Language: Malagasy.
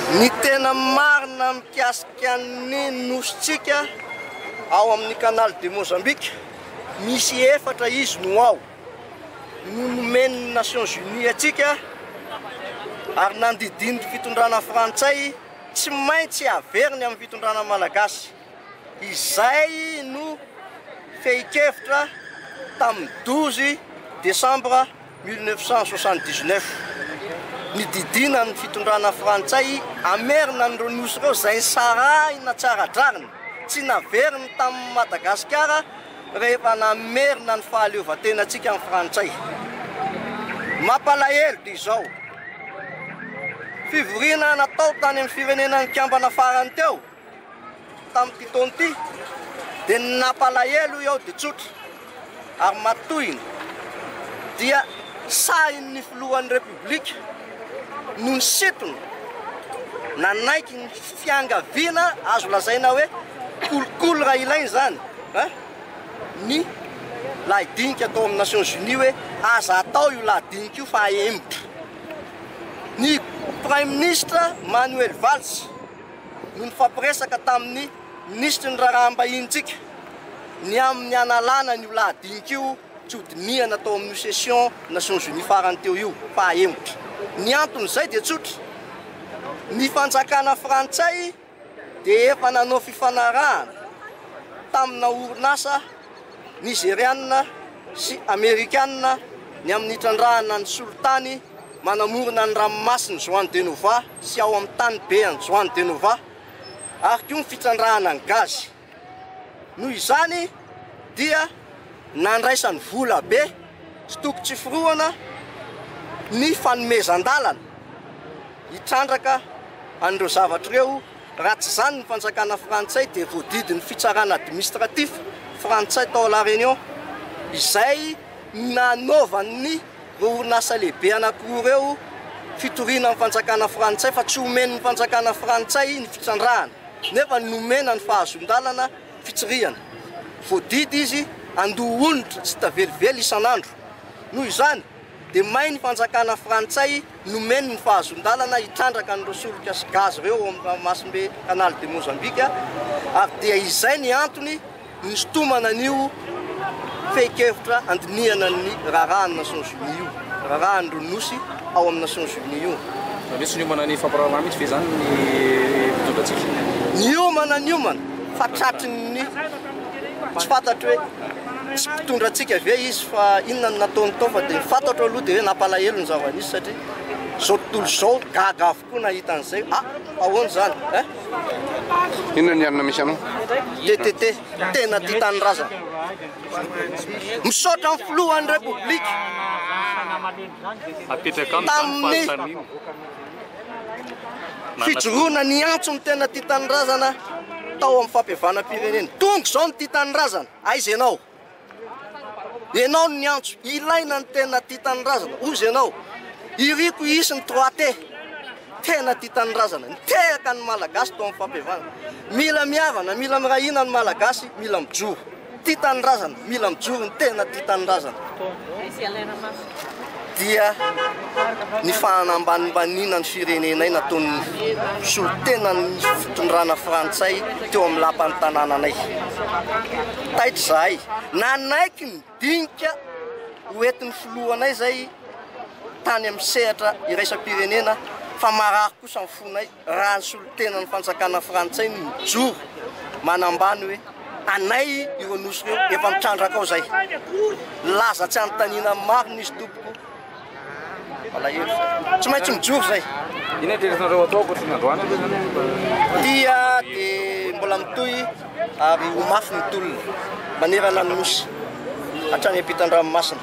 Ny tena marina mikasika ny nositsika ao amin'ny canal de Mozambique misy 4 izy no ao no nomen'ny Nations Unies atsika ary nandidiny fitondrana frantsay tsy maintsy averiny amin'ny fitondrana malagasy. Izay no fehi-kevitra tamin'ny 12 décembre 1979 nididina ny fitondrana frantsay amerina andreo nosy reo zay sarahina tsara drariny tsy naveriny tamin'ny Madagasikara rehefa namerina ny fahaleovan-tena antsika amin'ny frantsay. Mampalahelo dia izao fivoriana natao tany amin'ny firenenan'ny kambana farany teo tamin'ity taona ity dia nampalahelo eo dia tsotra ary matohiny dia sahin'ny filohan'ny republika no nisitony nanaiky ny fiangaviana azo lazaina hoe kolokolo raha ilainy zany ny lahadinika atao amin'ny Nations Unies hoe aza atao io lahadinika io fa ahemotra. Ny Prime Ministre Manuel Valls no nifampiresaka tamin'ny ministry ny raharaham-bahinintsika ny amin'ny analana n'io lahadinika io tsy hodiniana atao amin'ny session Nations Unies farany teo io fa ahemotra. Ny anton'izay dia tsotra, ny fanjakana frantsay dia efa nanao fifanarahana tamina orinasa nigériana sy amerikanina ny amin'ny trandrahana ny solotany manamorona ny ranomasiny Juan de Nova sy ao amin'ny tany beany Juan de Nova ary koa ny fitrandrahana ny gazy. Noho izany dia nandraisany vola be sy toko tsy firohana ny fanomezan-dalana hitrandraka an'ireo zavatra ireo raha tsy zany ny fanjakana frantsay dia voadidin'ny fitsarana administratif frantsay tao La Réunion izay nanaovan'ny orinasa lehibe anankiroa ireo fitoriana amin'ny fanjakana frantsay fa tsy omen'ny fanjakana frantsay ny fitrandrahana nefa nomena ny fahazon-dalana fitsiriana. Voadidy izy andoha onitra tsy tavelively isan'andro. Noho izany dia may ny fanjakana frantsay nomeny ny fahazon-dalana hitrandraka an'ireo solika sy gazy ireo amin'ny masimbe canal de Mozambique ary dia izay ny antony ny sitomana an'io fehi-kevitra andiniana ny rarahany Nations Unies io, rarahan'ireo nosy ao amin'ny Nations Unies io. Misy ny homana ny famparahana mihitsy ve zany ny mpitondrantsika? Ny homana fa tratriny tsy fantatro hoe tsy mpitondrantsika ve izy fa inona ny nataony tao fa dia fantatro aloha dia hoe nampalahelo ny zava-nisy satria zao tontolo zao gaga avokoa nahita an'izay. Ahoana zany inona ny alina misy anao? DTT tena tia tanirazana misaotra amin'ny filohan'ny republika tamin'ny fijoroana ny antso ny tena tia tanirazana tao amin'ny fampihavanam-pirenena. Tonga zao ny tia tanirazana aiza ianao? Ianao ny antso ilaina ny tena tia tanirazana ozy ianao iriko isy ny 3T tena tia tanirazana nitehaka ny malagasy tao amin'ny fampihavanana. Mila mihavana, mila mirahina ny malagasy, mila mijoro tia tanirazana, mila mijoro ny tena tia tanirazana. Dia ny fahanambanimbaniana ny firenenay nataony solotena ny fitondrana frantsay teo amin'ny lapan'ny tanànanay. Taitra zahay nanaiky ny dinika hoentin'ny filohanay zay tany amin'ny sehatra iraisam-pirenena fa marary kosa ny fonay raha ny solotena ny fanjakana frantsay ny mijoro manambany hoe anay ireo nosy ireo efa mitrandraka ao zay. Laza tsy anontaniana maro nisy tompoko tsy maintsy mijoro zay. Ina teresanareo atao ankoatry androany? Dia dia mbola mitohy ary ho mafy ny tolona manerana ny nosy hatrany ampitan-dranomasina.